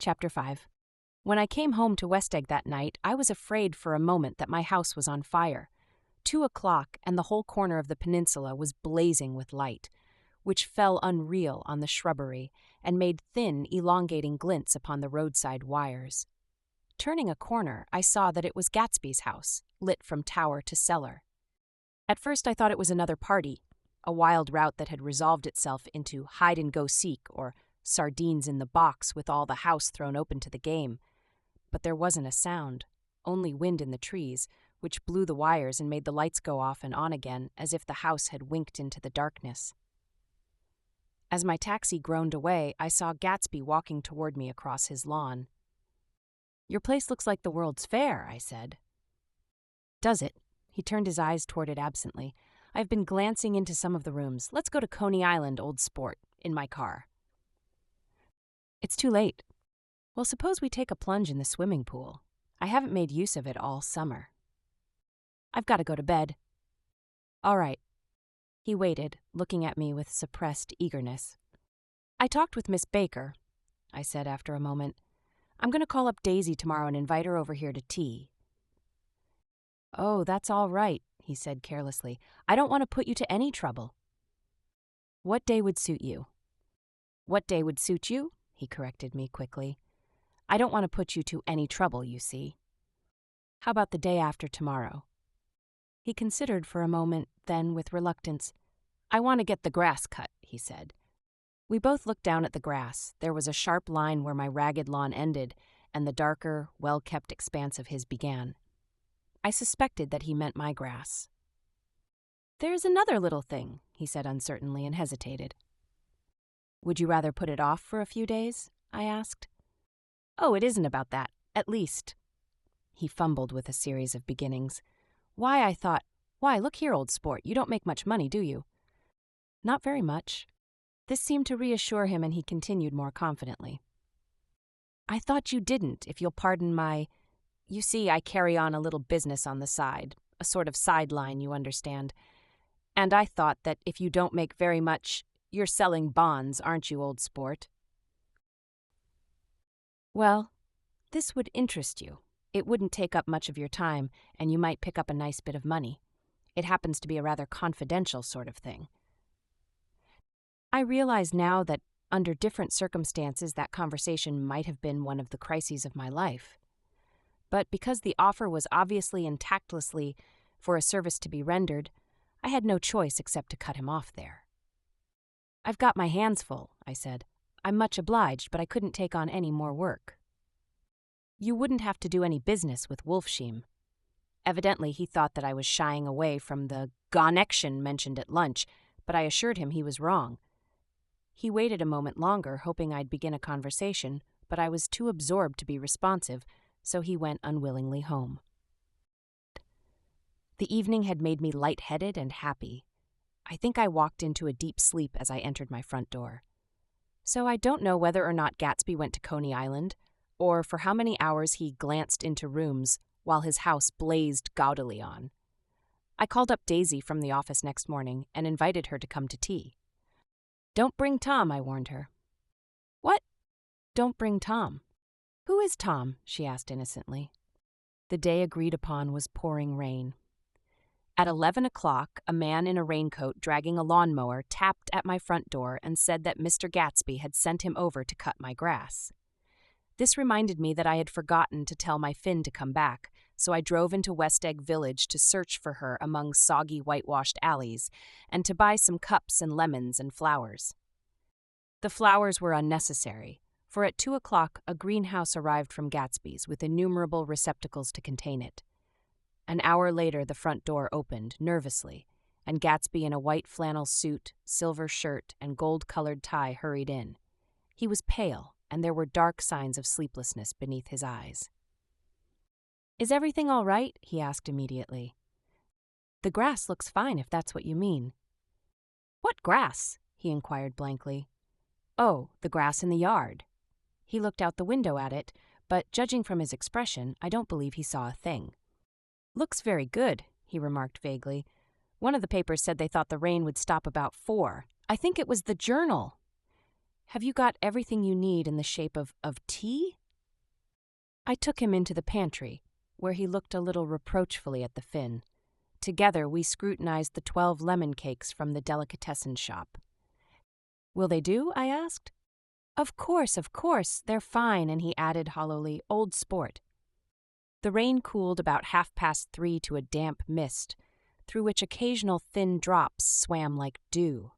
Chapter 5. When I came home to West Egg that night, I was afraid for a moment that my house was on fire. 2 o'clock, and the whole corner of the peninsula was blazing with light, which fell unreal on the shrubbery and made thin, elongating glints upon the roadside wires. Turning a corner, I saw that it was Gatsby's house, lit from tower to cellar. At first I thought it was another party, a wild rout that had resolved itself into hide-and-go-seek or sardines in the box with all the house thrown open to the game. But there wasn't a sound, only wind in the trees, which blew the wires and made the lights go off and on again as if the house had winked into the darkness. As my taxi groaned away, I saw Gatsby walking toward me across his lawn. "Your place looks like the World's Fair," I said. "Does it?" He turned his eyes toward it absently. "I've been glancing into some of the rooms. Let's go to Coney Island, old sport, in my car." "It's too late." "Well, suppose we take a plunge in the swimming pool. I haven't made use of it all summer." "I've got to go to bed." "All right." He waited, looking at me with suppressed eagerness. "I talked with Miss Baker," I said after a moment. "I'm going to call up Daisy tomorrow and invite her over here to tea." "Oh, that's all right," he said carelessly. "I don't want to put you to any trouble." "What day would suit you?" "What day would suit you?" he corrected me quickly. "I don't want to put you to any trouble, you see." "How about the day after tomorrow?" He considered for a moment, then, with reluctance, "I want to get the grass cut," he said. We both looked down at the grass. There was a sharp line where my ragged lawn ended, and the darker, well-kept expanse of his began. I suspected that he meant my grass. "There's another little thing," he said uncertainly and hesitated. "Would you rather put it off for a few days?" I asked. "Oh, it isn't about that. At least—" He fumbled with a series of beginnings. "Why, I thought, why, look here, old sport, you don't make much money, do you?" "Not very much." This seemed to reassure him, and he continued more confidently. "I thought you didn't, if you'll pardon my— You see, I carry on a little business on the side, a sort of sideline, you understand. And I thought that if you don't make very much, you're selling bonds, aren't you, old sport?" "Well, this would interest you. It wouldn't take up much of your time, and you might pick up a nice bit of money. It happens to be a rather confidential sort of thing." I realize now that, under different circumstances, that conversation might have been one of the crises of my life. But because the offer was obviously and tactlessly for a service to be rendered, I had no choice except to cut him off there. "I've got my hands full," I said. "I'm much obliged, but I couldn't take on any more work." "You wouldn't have to do any business with Wolfsheim." Evidently he thought that I was shying away from the connection mentioned at lunch, but I assured him he was wrong. He waited a moment longer, hoping I'd begin a conversation, but I was too absorbed to be responsive, so he went unwillingly home. The evening had made me light-headed and happy. I think I walked into a deep sleep as I entered my front door. So I don't know whether or not Gatsby went to Coney Island, or for how many hours he glanced into rooms while his house blazed gaudily on. I called up Daisy from the office next morning and invited her to come to tea. "Don't bring Tom," I warned her. "What?" "Don't bring Tom." "Who is Tom?" she asked innocently. The day agreed upon was pouring rain. At 11 o'clock, a man in a raincoat dragging a lawnmower tapped at my front door and said that Mr. Gatsby had sent him over to cut my grass. This reminded me that I had forgotten to tell my Finn to come back, so I drove into West Egg Village to search for her among soggy whitewashed alleys and to buy some cups and lemons and flowers. The flowers were unnecessary, for at 2 o'clock a greenhouse arrived from Gatsby's with innumerable receptacles to contain it. An hour later the front door opened, nervously, and Gatsby in a white flannel suit, silver shirt, and gold-colored tie hurried in. He was pale, and there were dark signs of sleeplessness beneath his eyes. "Is everything all right?" he asked immediately. "The grass looks fine, if that's what you mean." "What grass?" he inquired blankly. "Oh, the grass in the yard." He looked out the window at it, but judging from his expression, I don't believe he saw a thing. "Looks very good," he remarked vaguely. "One of the papers said they thought the rain would stop about 4. I think it was the Journal." Have you got everything you need in the shape of tea? I took him into the pantry, where he looked a little reproachfully at the Finn. Together we scrutinized the 12 lemon cakes from the delicatessen shop. Will they do? I asked. Of course, they're fine, and he added hollowly, old sport. The rain cooled about 3:30 to a damp mist, through which occasional thin drops swam like dew.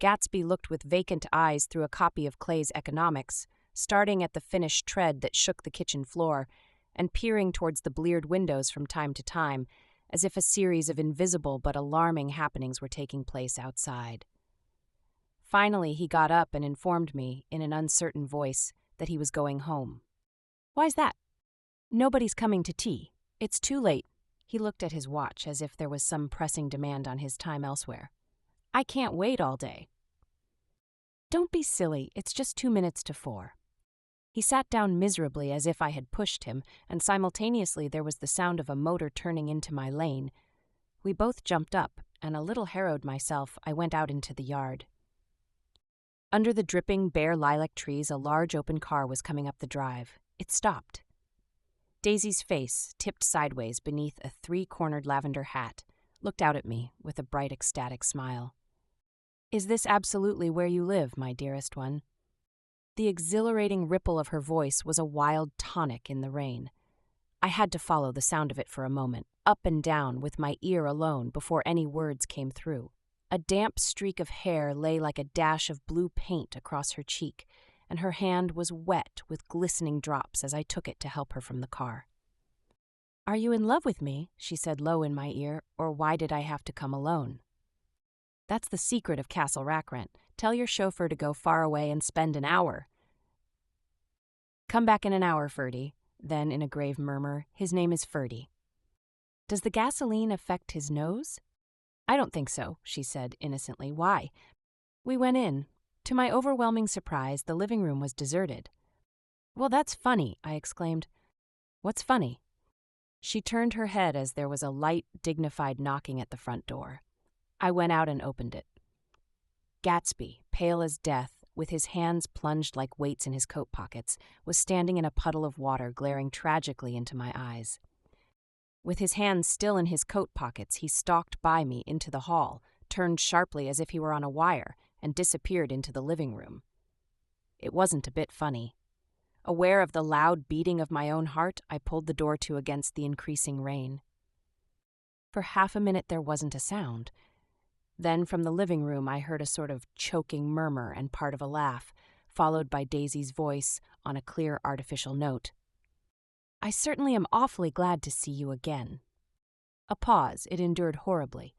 Gatsby looked with vacant eyes through a copy of Clay's Economics, starting at the finished tread that shook the kitchen floor, and peering towards the bleared windows from time to time, as if a series of invisible but alarming happenings were taking place outside. Finally, he got up and informed me, in an uncertain voice, that he was going home. Why's that? Nobody's coming to tea. It's too late. He looked at his watch as if there was some pressing demand on his time elsewhere. I can't wait all day. Don't be silly, it's just 2 minutes to 4. He sat down miserably as if I had pushed him, and simultaneously there was the sound of a motor turning into my lane. We both jumped up, and a little harrowed myself, I went out into the yard. Under the dripping, bare lilac trees, a large open car was coming up the drive. It stopped. Daisy's face, tipped sideways beneath a 3-cornered lavender hat, looked out at me with a bright, ecstatic smile. Is this absolutely where you live, my dearest one? The exhilarating ripple of her voice was a wild tonic in the rain. I had to follow the sound of it for a moment, up and down with my ear alone before any words came through. A damp streak of hair lay like a dash of blue paint across her cheek, and her hand was wet with glistening drops as I took it to help her from the car. Are you in love with me? She said low in my ear, or why did I have to come alone? That's the secret of Castle Rackrent. Tell your chauffeur to go far away and spend an hour. Come back in an hour, Ferdy. Then, in a grave murmur, his name is Ferdy. Does the gasoline affect his nose? I don't think so, she said innocently. Why? We went in. To my overwhelming surprise, the living room was deserted. Well, that's funny, I exclaimed. What's funny? She turned her head as there was a light, dignified knocking at the front door. I went out and opened it. Gatsby, pale as death, with his hands plunged like weights in his coat pockets, was standing in a puddle of water, glaring tragically into my eyes. With his hands still in his coat pockets, he stalked by me into the hall, turned sharply as if he were on a wire, and disappeared into the living room. It wasn't a bit funny. Aware of the loud beating of my own heart, I pulled the door to against the increasing rain. For half a minute there wasn't a sound. Then from the living room I heard a sort of choking murmur and part of a laugh, followed by Daisy's voice on a clear artificial note. I certainly am awfully glad to see you again. A pause. It endured horribly.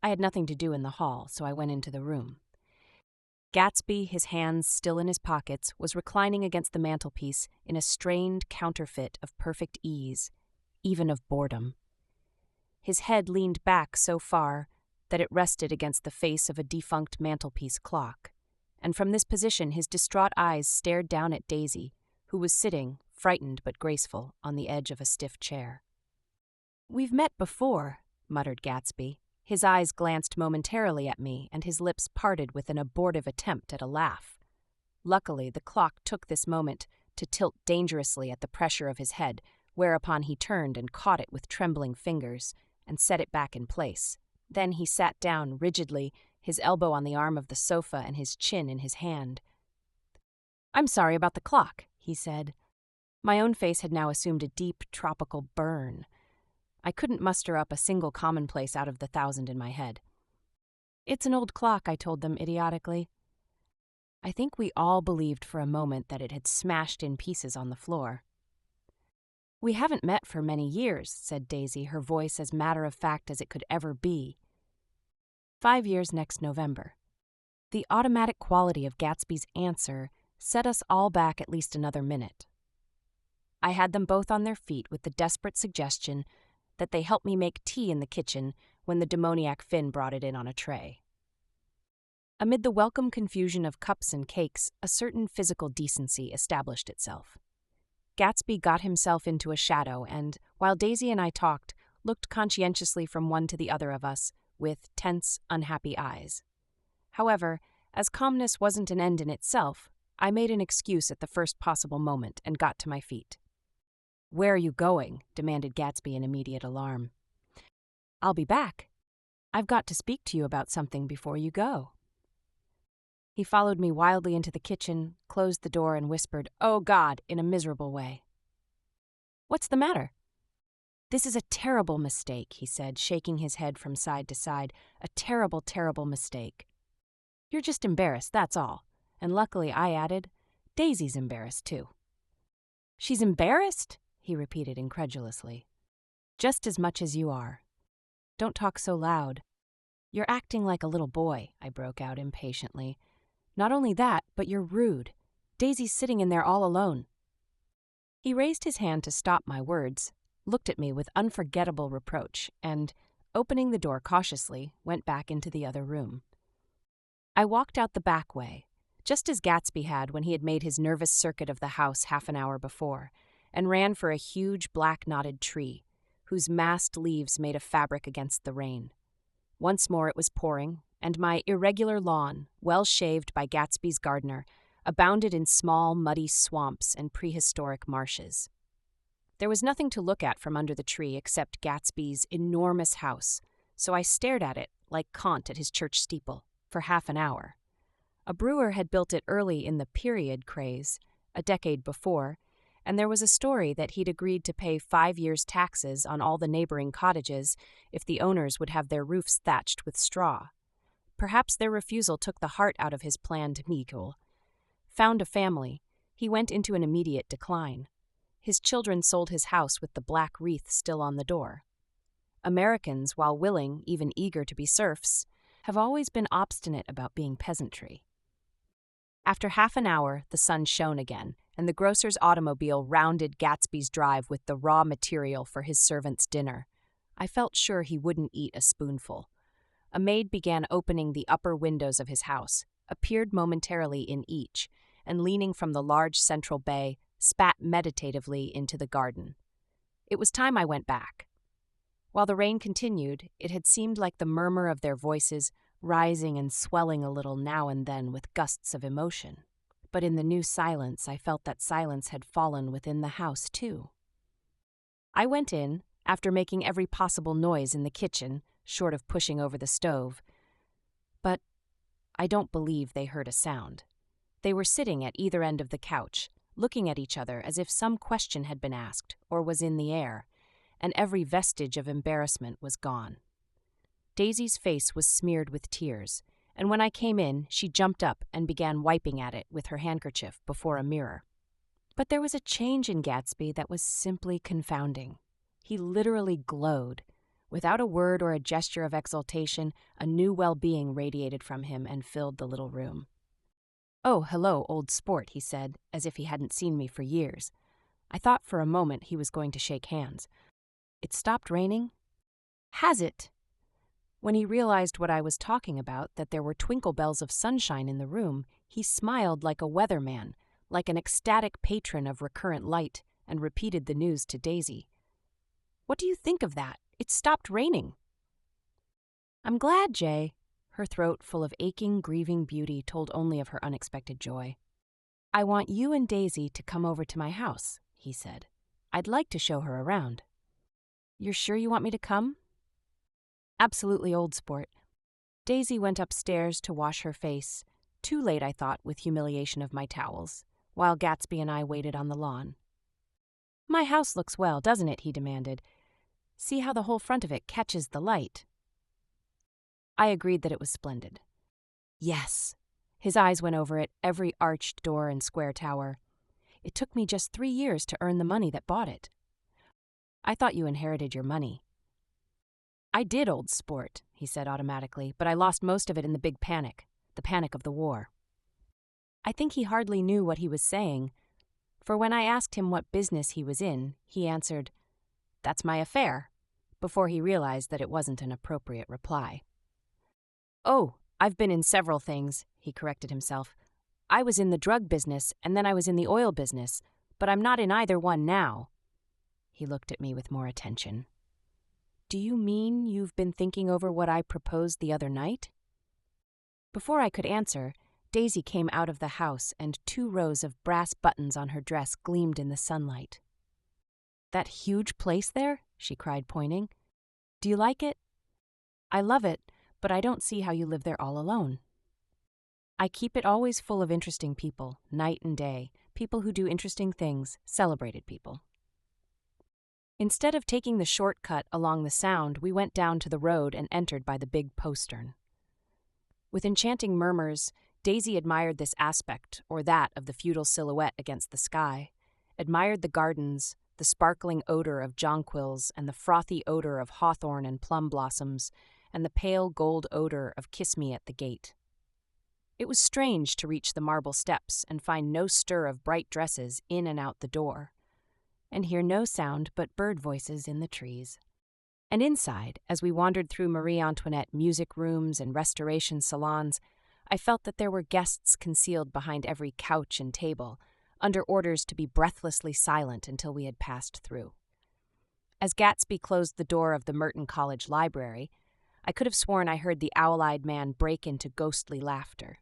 I had nothing to do in the hall, so I went into the room. Gatsby, his hands still in his pockets, was reclining against the mantelpiece in a strained counterfeit of perfect ease, even of boredom. His head leaned back so far that it rested against the face of a defunct mantelpiece clock, and from this position his distraught eyes stared down at Daisy, who was sitting, frightened but graceful, on the edge of a stiff chair. We've met before, muttered Gatsby. His eyes glanced momentarily at me, and his lips parted with an abortive attempt at a laugh. Luckily, the clock took this moment to tilt dangerously at the pressure of his head, whereupon he turned and caught it with trembling fingers, and set it back in place. Then he sat down rigidly, his elbow on the arm of the sofa and his chin in his hand. I'm sorry about the clock, he said. My own face had now assumed a deep, tropical burn. I couldn't muster up a single commonplace out of the 1,000 in my head. It's an old clock, I told them idiotically. I think we all believed for a moment that it had smashed in pieces on the floor. We haven't met for many years, said Daisy, her voice as matter-of-fact as it could ever be. 5 years next November. The automatic quality of Gatsby's answer set us all back at least another minute. I had them both on their feet with the desperate suggestion that they help me make tea in the kitchen when the demoniac Finn brought it in on a tray. Amid the welcome confusion of cups and cakes, a certain physical decency established itself. Gatsby got himself into a shadow and, while Daisy and I talked, looked conscientiously from one to the other of us with tense, unhappy eyes. However, As calmness wasn't an end in itself, I made an excuse at the first possible moment and got to my feet. "Where are you going?" demanded Gatsby in immediate alarm. "I'll be back. I've got to speak to you about something before you go." He followed me wildly into the kitchen, closed the door, and whispered, "Oh, God," in a miserable way. "What's the matter?" "This is a terrible mistake," he said, shaking his head from side to side. "A terrible, terrible mistake. You're just embarrassed, that's all." And luckily, I added, "Daisy's embarrassed, too." "She's embarrassed?" he repeated incredulously. "Just as much as you are. Don't talk so loud. You're acting like a little boy," I broke out impatiently. "Not only that, but you're rude. Daisy's sitting in there all alone." He raised his hand to stop my words, looked at me with unforgettable reproach, and, opening the door cautiously, went back into the other room. I walked out the back way, just as Gatsby had when he had made his nervous circuit of the house half an hour before, and ran for a huge black-knotted tree, whose massed leaves made a fabric against the rain. Once more it was pouring, and my irregular lawn, well shaved by Gatsby's gardener, abounded in small, muddy swamps and prehistoric marshes. There was nothing to look at from under the tree except Gatsby's enormous house, so I stared at it like Kant at his church steeple for half an hour. A brewer had built it early in the period craze, a decade before, and there was a story that he'd agreed to pay 5 years' taxes on all the neighboring cottages if the owners would have their roofs thatched with straw. Perhaps their refusal took the heart out of his planned meagle. Found a family, he went into an immediate decline. His children sold his house with the black wreath still on the door. Americans, while willing, even eager to be serfs, have always been obstinate about being peasantry. After half an hour, the sun shone again, and the grocer's automobile rounded Gatsby's drive with the raw material for his servant's dinner. I felt sure he wouldn't eat a spoonful. A maid began opening the upper windows of his house, appeared momentarily in each, and leaning from the large central bay, spat meditatively into the garden. It was time I went back. While the rain continued, it had seemed like the murmur of their voices, rising and swelling a little now and then with gusts of emotion. But in the new silence, I felt that silence had fallen within the house, too. I went in, after making every possible noise in the kitchen, short of pushing over the stove. But I don't believe they heard a sound. They were sitting at either end of the couch, looking at each other as if some question had been asked or was in the air, and every vestige of embarrassment was gone. Daisy's face was smeared with tears, and when I came in, she jumped up and began wiping at it with her handkerchief before a mirror. But there was a change in Gatsby that was simply confounding. He literally glowed. Without a word or a gesture of exultation, a new well-being radiated from him and filled the little room. "Oh, hello, old sport," he said, as if he hadn't seen me for years. I thought for a moment he was going to shake hands. "It stopped raining?" "Has it?" When he realized what I was talking about, that there were twinkle bells of sunshine in the room, he smiled like a weatherman, like an ecstatic patron of recurrent light, and repeated the news to Daisy. "What do you think of that? It stopped raining." "I'm glad, Jay." Her throat, full of aching, grieving beauty, told only of her unexpected joy. "I want you and Daisy to come over to my house," he said. "I'd like to show her around." "You're sure you want me to come?" "Absolutely, old sport." Daisy went upstairs to wash her face, too late, I thought, with humiliation of my towels, while Gatsby and I waited on the lawn. "My house looks well, doesn't it?" he demanded. "See how the whole front of it catches the light." I agreed that it was splendid. "Yes." His eyes went over it, every arched door and square tower. "It took me just 3 years to earn the money that bought it." "I thought you inherited your money." "I did, old sport," he said automatically, "but I lost most of it in the big panic, the panic of the war." I think he hardly knew what he was saying, for when I asked him what business he was in, he answered, "That's my affair," before he realized that it wasn't an appropriate reply. "Oh, I've been in several things," he corrected himself. "I was in the drug business, and then I was in the oil business, but I'm not in either one now." He looked at me with more attention. "Do you mean you've been thinking over what I proposed the other night?" Before I could answer, Daisy came out of the house and 2 rows of brass buttons on her dress gleamed in the sunlight. "That huge place there?" she cried, pointing. "Do you like it?" "I love it, but I don't see how you live there all alone." "I keep it always full of interesting people, night and day, people who do interesting things, celebrated people." Instead of taking the shortcut along the Sound, we went down to the road and entered by the big postern. With enchanting murmurs, Daisy admired this aspect or that of the feudal silhouette against the sky, admired the gardens, the sparkling odor of jonquils and the frothy odor of hawthorn and plum blossoms, and the pale gold odor of kiss me at the gate. It was strange to reach the marble steps and find no stir of bright dresses in and out the door, and hear no sound but bird voices in the trees. And inside, as we wandered through Marie Antoinette music rooms and restoration salons, I felt that there were guests concealed behind every couch and table, under orders to be breathlessly silent until we had passed through. As Gatsby closed the door of the Merton College library, I could have sworn I heard the owl-eyed man break into ghostly laughter.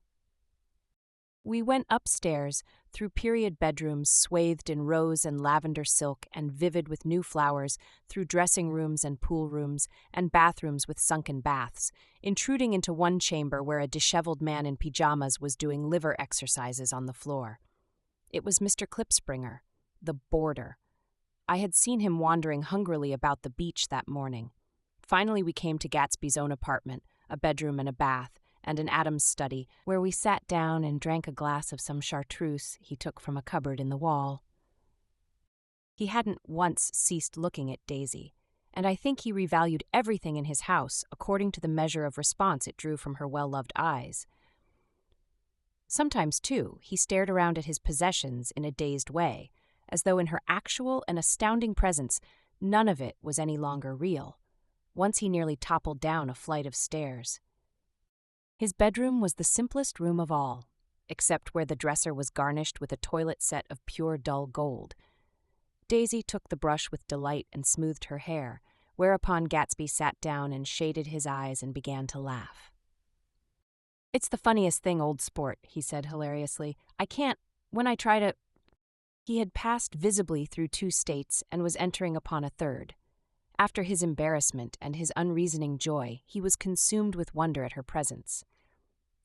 We went upstairs, through period bedrooms swathed in rose and lavender silk and vivid with new flowers, through dressing rooms and pool rooms, and bathrooms with sunken baths, intruding into one chamber where a disheveled man in pajamas was doing liver exercises on the floor. It was Mr. Klipspringer, the boarder. I had seen him wandering hungrily about the beach that morning. Finally we came to Gatsby's own apartment, a bedroom and a bath, and an Adam's study, where we sat down and drank a glass of some chartreuse he took from a cupboard in the wall. He hadn't once ceased looking at Daisy, and I think he revalued everything in his house according to the measure of response it drew from her well-loved eyes. Sometimes, too, he stared around at his possessions in a dazed way, as though in her actual and astounding presence none of it was any longer real. Once he nearly toppled down a flight of stairs. His bedroom was the simplest room of all, except where the dresser was garnished with a toilet set of pure dull gold. Daisy took the brush with delight and smoothed her hair, whereupon Gatsby sat down and shaded his eyes and began to laugh. "It's the funniest thing, old sport," he said hilariously. When I try to..." He had passed visibly through 2 states and was entering upon a third. After his embarrassment and his unreasoning joy, he was consumed with wonder at her presence.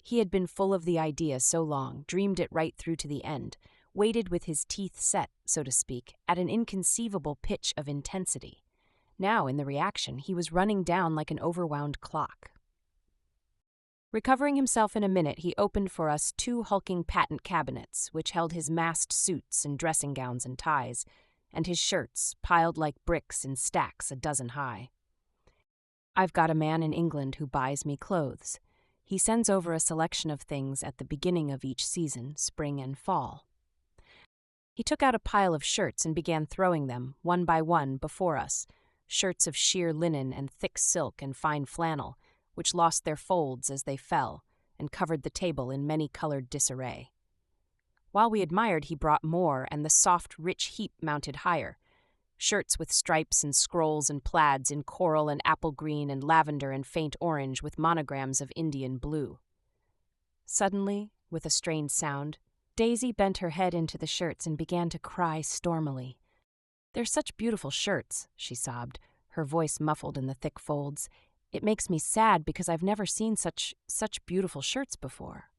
He had been full of the idea so long, dreamed it right through to the end, waited with his teeth set, so to speak, at an inconceivable pitch of intensity. Now, in the reaction, he was running down like an overwound clock. Recovering himself in a minute, he opened for us 2 hulking patent cabinets, which held his massed suits and dressing gowns and ties, and his shirts, piled like bricks in stacks a dozen high. "I've got a man in England who buys me clothes. He sends over a selection of things at the beginning of each season, spring and fall." He took out a pile of shirts and began throwing them, one by one, before us, shirts of sheer linen and thick silk and fine flannel, which lost their folds as they fell, and covered the table in many-colored disarray. While we admired, he brought more, and the soft, rich heap mounted higher. Shirts with stripes and scrolls and plaids in coral and apple green and lavender and faint orange with monograms of Indian blue. Suddenly, with a strained sound, Daisy bent her head into the shirts and began to cry stormily. "They're such beautiful shirts," she sobbed, her voice muffled in the thick folds. "It makes me sad because I've never seen such beautiful shirts before."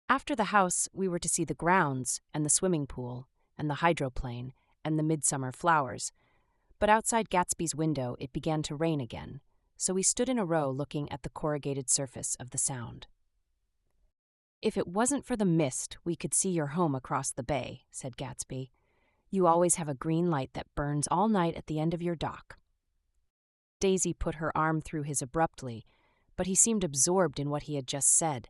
After the house, we were to see the grounds and the swimming pool and the hydroplane and the midsummer flowers. But outside Gatsby's window, it began to rain again, so we stood in a row looking at the corrugated surface of the Sound. "If it wasn't for the mist, we could see your home across the bay," said Gatsby. "You always have a green light that burns all night at the end of your dock." Daisy put her arm through his abruptly, but he seemed absorbed in what he had just said.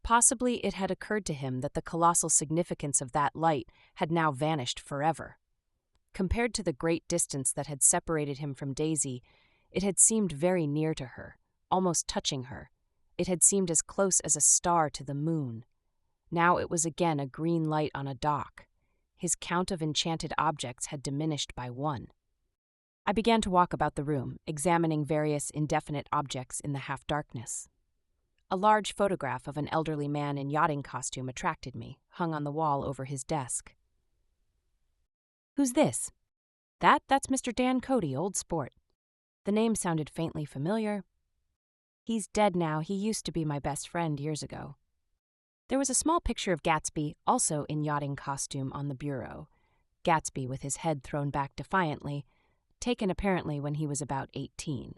Possibly it had occurred to him that the colossal significance of that light had now vanished forever. Compared to the great distance that had separated him from Daisy, it had seemed very near to her, almost touching her. It had seemed as close as a star to the moon. Now it was again a green light on a dock. His count of enchanted objects had diminished by 1. I began to walk about the room, examining various indefinite objects in the half-darkness. A large photograph of an elderly man in yachting costume attracted me, hung on the wall over his desk. "Who's this?" That's Mr. Dan Cody, old sport." The name sounded faintly familiar. "He's dead now. He used to be my best friend years ago." There was a small picture of Gatsby, also in yachting costume, on the bureau. Gatsby with his head thrown back defiantly, taken apparently when he was about 18.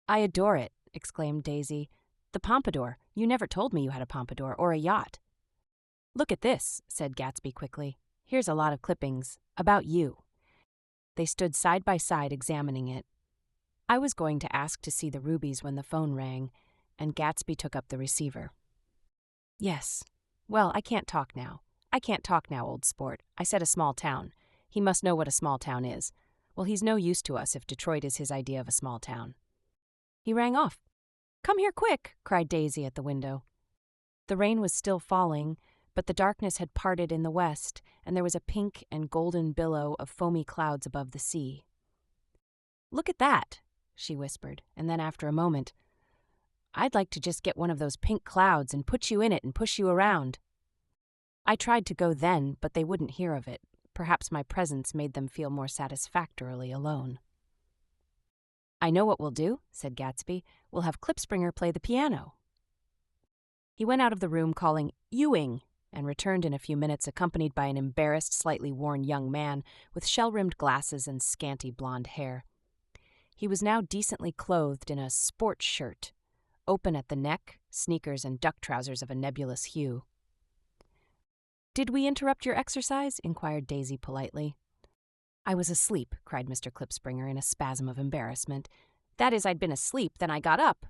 "I adore it," exclaimed Daisy. "The pompadour. You never told me you had a pompadour or a yacht." "Look at this," said Gatsby quickly. "Here's a lot of clippings. About you." They stood side by side examining it. I was going to ask to see the rubies when the phone rang, and Gatsby took up the receiver. "Yes. Well, I can't talk now. Old sport. I said a small town. He must know what a small town is. Well, he's no use to us if Detroit is his idea of a small town." He rang off. "Come here quick," cried Daisy at the window. The rain was still falling, but the darkness had parted in the west, and there was a pink and golden billow of foamy clouds above the sea. "Look at that," she whispered, and then after a moment, "I'd like to just get one of those pink clouds and put you in it and push you around." I tried to go then, but they wouldn't hear of it. Perhaps my presence made them feel more satisfactorily alone. "I know what we'll do," said Gatsby. "We'll have Klipspringer play the piano." He went out of the room calling, "Ewing," and returned in a few minutes accompanied by an embarrassed, slightly worn young man with shell-rimmed glasses and scanty blonde hair. He was now decently clothed in a sports shirt, open at the neck, sneakers and duck trousers of a nebulous hue. "Did we interrupt your exercise?" inquired Daisy politely. "I was asleep," cried Mr. Klipspringer in a spasm of embarrassment. "That is, I'd been asleep, then I got up."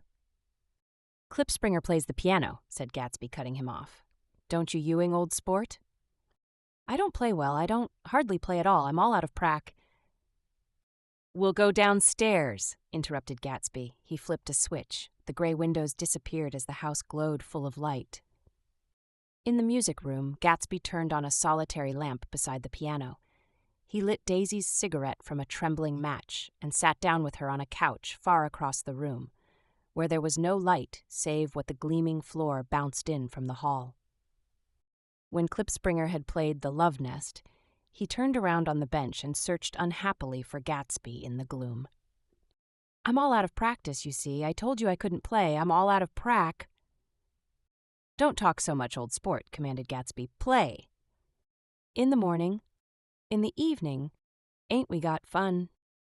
"Klipspringer plays the piano," said Gatsby, cutting him off. "Don't you Ewing, old sport?" "I don't play well. I don't hardly play at all. I'm all out of prac." "We'll go downstairs," interrupted Gatsby. He flipped a switch. The gray windows disappeared as the house glowed full of light. In the music room, Gatsby turned on a solitary lamp beside the piano. He lit Daisy's cigarette from a trembling match and sat down with her on a couch far across the room, where there was no light save what the gleaming floor bounced in from the hall. When Klipspringer had played The Love Nest, he turned around on the bench and searched unhappily for Gatsby in the gloom. "I'm all out of practice, you see. I told you I couldn't play. I'm all out of prac." "Don't talk so much, old sport," commanded Gatsby. "Play." "In the morning. In the evening. Ain't we got fun?"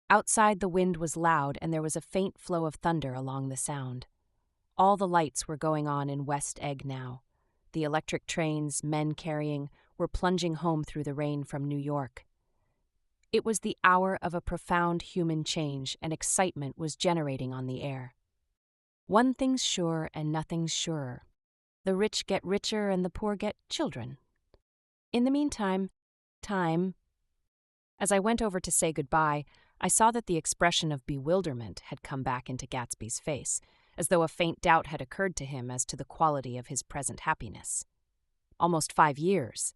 Outside the wind was loud and there was a faint flow of thunder along the sound. All the lights were going on in West Egg now. The electric trains, men carrying, were plunging home through the rain from New York. It was the hour of a profound human change, and excitement was generating on the air. One thing's sure and nothing's surer. The rich get richer and the poor get children. In the meantime, time. As I went over to say goodbye, I saw that the expression of bewilderment had come back into Gatsby's face, as though a faint doubt had occurred to him as to the quality of his present happiness. Almost 5 years.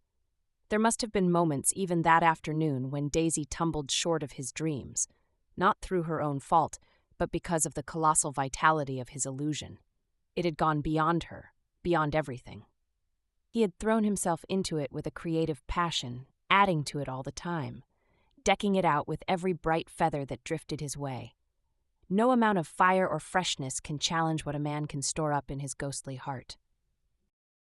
There must have been moments even that afternoon when Daisy tumbled short of his dreams, not through her own fault, but because of the colossal vitality of his illusion. It had gone beyond her, beyond everything. He had thrown himself into it with a creative passion, adding to it all the time, decking it out with every bright feather that drifted his way. No amount of fire or freshness can challenge what a man can store up in his ghostly heart.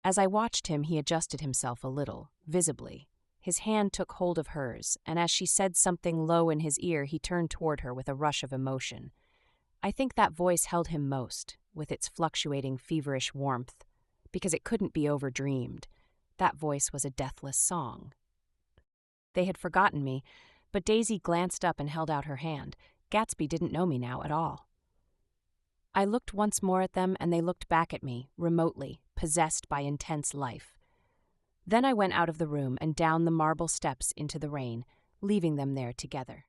As I watched him, he adjusted himself a little, visibly. His hand took hold of hers, and as she said something low in his ear, he turned toward her with a rush of emotion. I think that voice held him most, with its fluctuating, feverish warmth, because it couldn't be overdreamed. That voice was a deathless song. They had forgotten me, but Daisy glanced up and held out her hand. Gatsby didn't know me now at all. I looked once more at them, and they looked back at me, remotely, possessed by intense life. Then I went out of the room and down the marble steps into the rain, leaving them there together.